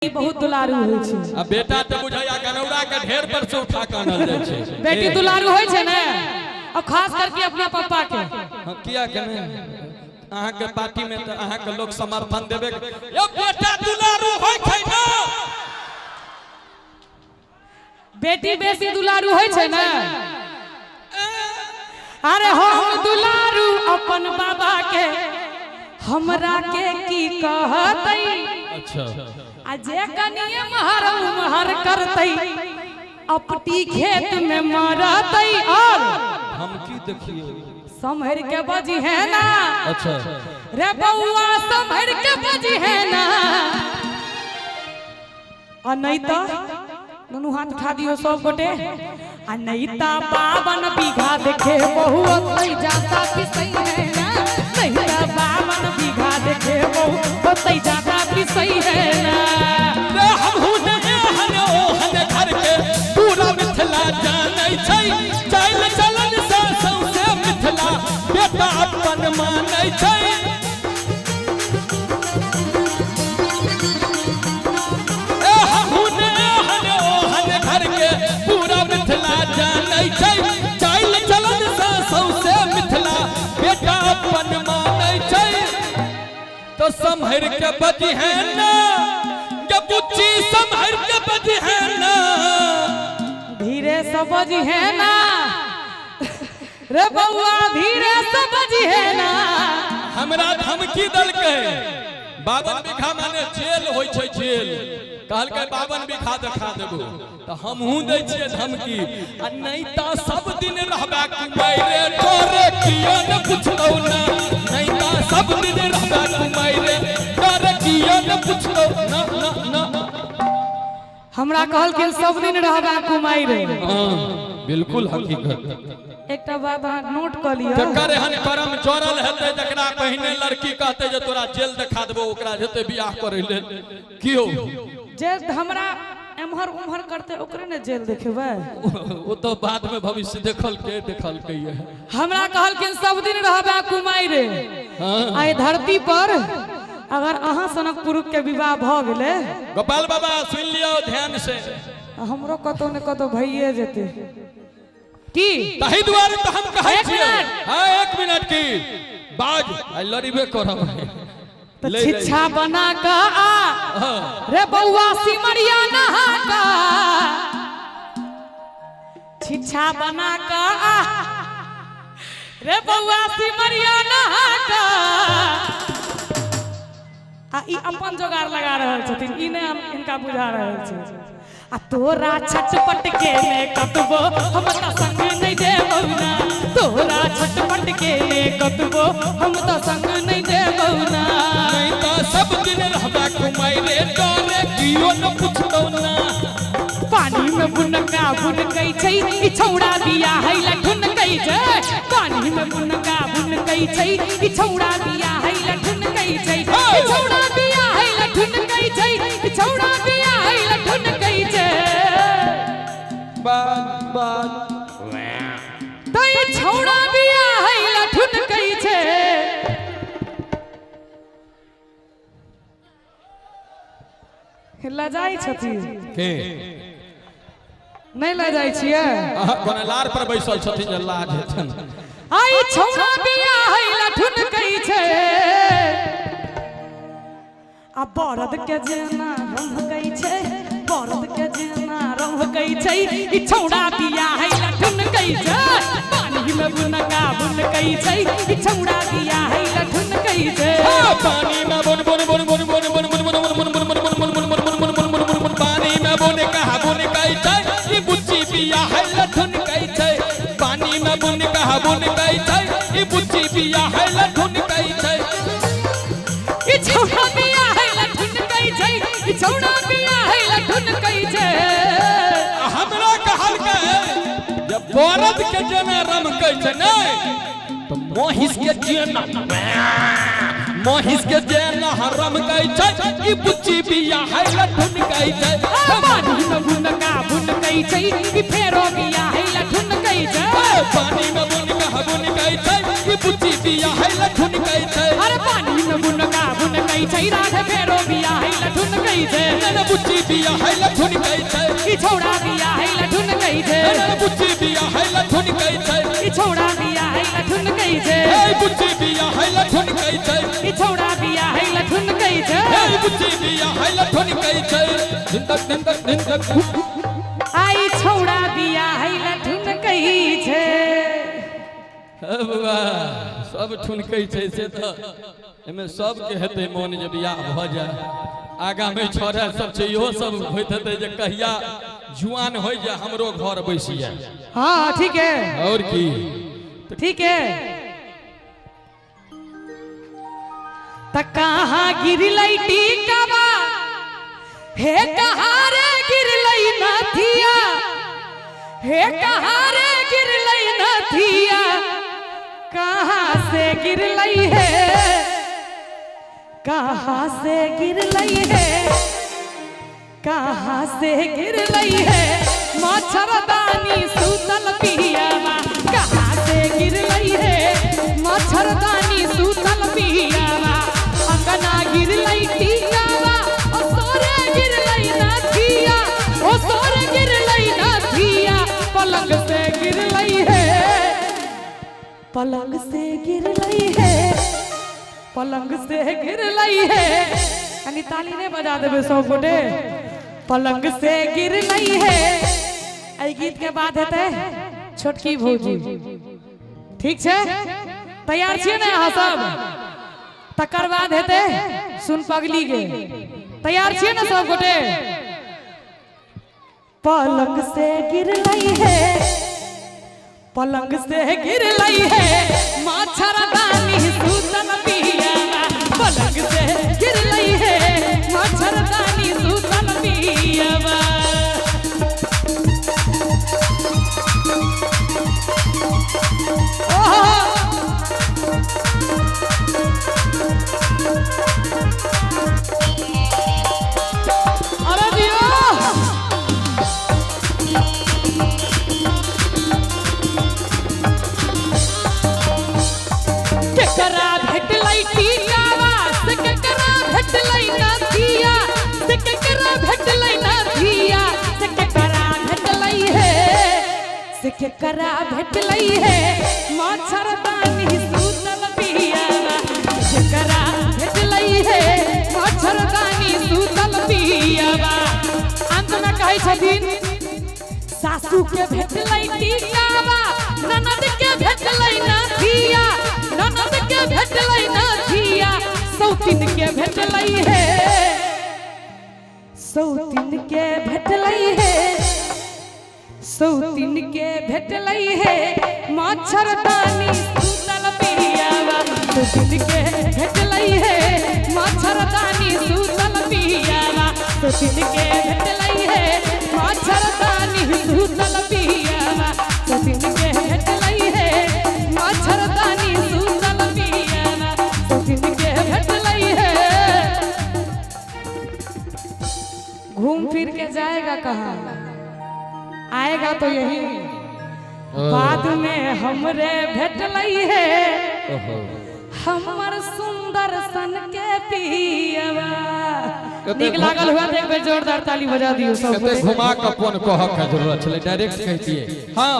बहुत दुलारू होय छै। आ बेटा त बुझाया गनौरा के ढेर पर से उठा के आनल जाय छै। बेटी दुलारू होय छै ने, और खास करके अपना पापा के। हां किया के ने अहाँ के पार्टी में त अहाँ के लोग समर्थन देबे यो बेटा दुलारू होय छै ना। बेटी बेसी दुलारू होय छै ना। अरे हम दुलारू अपन बाबा के, हमरा के की कहतै। अच्छा आ जे कनिए महर करतै, अपटी खेत में मरतै। और हम की देखिए संभर के बजी है ना। अच्छा रे बउआ संभर के बजी है ना। और नहीं तो दोनों हाथ उठा दियो सब गोटे। आ नहीं तो 52 बीघा देखे बहु ओतई जाता पिसई है ना। नहीं तो 52 बीघा देखे बहु ओतई जाता पिसई है ना। रे हम हुने हने ओ हने घर के पूरा मिथिला जानै छै। चल चलन से सौसे मिथिला बेटा अपन मानै छै। ए हम हुने हने ओ हने घर के पूरा मिथिला जानै छै। चल चलन से सौसे मिथिला बेटा अपन मानै छै। तो संभर के बजी है ना, बुच्ची संभर के बजी है ना। धीरे से बजी है ना। रे बउआ धीरे से बजी है ना। हमरा धमकी दल के 52 बीघा माने जेल होय छै जेल। कहल के 52 बीघा देखा देबो तो हमहू दै छियै धमकी। आ नहीं तो सब दिन रहबा कुमाइरे तोरे कियो न पुछलौ ना। नहीं तो सब दिन रहबा कुमाइरे तोरे कियो न पुछलौ ना ना ना। हमरा कहल के सब दिन रहबा कुमाइरे। हां बिल्कुल हकीकत। एकटा बात अहाँ नोट क लियो। जकर एहन करम जोड़ल हेतै जकरा पहिने लड़की कहतै जे तोरा जेल देखा देबो ओकरा जेतै बियाह करै लेल कियो। जे हमरा एमहर उमहर करते ओकरे ने जेल देखेबै। वो तो बाद में भविष्य देखल के ये। हमरा कहल के सब दिन रहबा कुमाइरे। हां आइ धरती पर अगर अहाँ सनक पुरुष के विवाह भ गेले, गोपाल बाबा सुन लियो ध्यान से, हमरो कतो ने कतो भइए जेते की। ताहि द्वारे तो हम कहै एक छियै। मिनट। हां 1 मिनट की बाज आई लड़ीबे करब। तो छिछा बना का आ रे बउआ सिमरिया नहा का। छिछा बना का आ रे बउआ सिमरिया नहा का। आ ई अपन जोगार लगा रहल छथिन, ई ने इनका बुझा रहल छै। आ तोरा छटपट के में कतबो हम त संग नहीं देबौ ना। तोरा छटपट के में कतबो हम त संग नहीं देबौ ना। नहीं तो सब दिन रहबा कुमाइरे तोरे कियो न पुछलौ ना। पानी में बुनका बुनकै छै, ई छौड़ा बिया है लठुन कै छै। पानी में बुनका बुनकै छै, ई छौड़ा बिया है लठुन कै छै। ई छौड़ा बिया है लठुन कै छै, ई छौड़ा बिया है लठुन कै छै। बात तो ई छौड़ा बिया है लठुन कै छै। लजाई छथिन के नहीं लजाई छियै। कोना लार पर बैसल छथिन जे लाज हेतन। आई छौड़ा बिया है लठुन कै छै। आ बरद के जेना रंग कै छै, बरद के जेना रंग कै छै। ई छौड़ा बिया है लठुन कै छै। पानी में बुनका बुनकै छै, ई छौड़ा बिया है लठुन कै छै। पानी में बुन बुन बुन बुन बुन बुन बुन बुन बुन बुन बुन बुन पानी में बुन कहा बुन कै छै। ई बुच्ची बिया है लठुन कै छै। पानी में बुन कहा बुन कै छै। ई बुच्ची बिया है लठुन कै छै। ई छौड़ा बिया है लठुन कै छै, ई छौड़ा बिया है लठुन कै छै। हमरा कहल के जब बरद के जेना रम कै छै नै तो मोहिस के जेना रम कै छै। ई बुच्ची बिया है लठुन कै छै। पानी में बुनका बुनकै छै, ई फेरो बिया है लठुन कै छै। पानी में बुन कहा बुन कै छै। ई बुच्ची बिया है लठुन कै छै। अरे पानी में बुनका बुनकै छै, राधे फेरो बिया है लठुन कै कई छे नन बुच्ची बिया है लठुन कई छे ई छौड़ा बिया है लठुन कई छे नन बुच्ची बिया है लठुन कई छे ई छौड़ा बिया है लठुन कई छे हे बुच्ची बिया है लठुन कई छे ई छौड़ा बिया है लठुन कई छे हे बुच्ची बिया है लठुन कई छे दिन तक आई छौड़ा बिया है लठुन कई छे बाबा सब ठुनकै छै से तो एमे सब के हेतै मन जे बियाह भ जाय आगा में छोरा सब छै इहो सब होइत हेतै जे कहिया जुआन होय जे हमरो घर बैसी जाय हाँ ठीक है और की ठीक है त कहाँ गिरलै टीकावा हे कहाँ रे गिरलै नथिया हे कहाँ रे गिरलै नथिया कहाँ से गिरलै है कहाँ से गिरलै है कहाँ से गिरलै है मच्छरदानी सूतल पियावा कहाँ से गिरलै है मच्छरदानी सूतल पियावा अंगना गिरलै टीकावा ओ सोरे गिरलै नथिया ओ सोरे गिरलै नथिया पलंग से गिरलै है पलंग से गिरलै है पलंग से गिरलै है कनी ताली नहीं बजा देबे सब गोटे पलंग से गिरलै है एहि गीत के बाद हेतै छोटकी भौजी ठीक छै तैयार छियै ने अहाँ सब तकर बाद हेतै सुन पगली गे तैयार छियै ने सब गोटे पलंग से गिरलै है पलंग से गिरलै है मच्छरदानी सूतल पियावा पलंग से गिरलै है मच्छरदानी सूतल पियावा अरे दियो केकरा भेटलै टीकावा से केकरा भेटलै नथिया से केकरा भेटलै नथिया से केकरा भेटलै है से केकरा भेटलै है मच्छरदानी सूतल पियावा केकरा भेटलै है मच्छरदानी सूतल पियावा अंत में कहै छथिन सासू के भेटलै टीकावा ननद के भेटलै नथिया ननद के भेटलै नथिया सौतिन के भेटलै है सौतिन के भेटलै है सौतिन के भेटलै है मच्छरदानी सूतल पियावा सौतिन के भेटलै है मच्छरदानी सूतल पियावा सौतिन के भेटलै है मच्छरदानी सूतल पियावा सौतिन के भेटलै है मच्छरदानी सूतल पियावा सौतिन के भेटलै है घूम फिर के जाएगा कहाँ आएगा तो यही बाद में हमरे भेटलै है हमर सुंदर सन के पियावा नीक लागल हुआ देखबे जोरदार ताली बजा दियो सब घुमा के अपन कहक के जरूरत छले डायरेक्ट कह दिए हां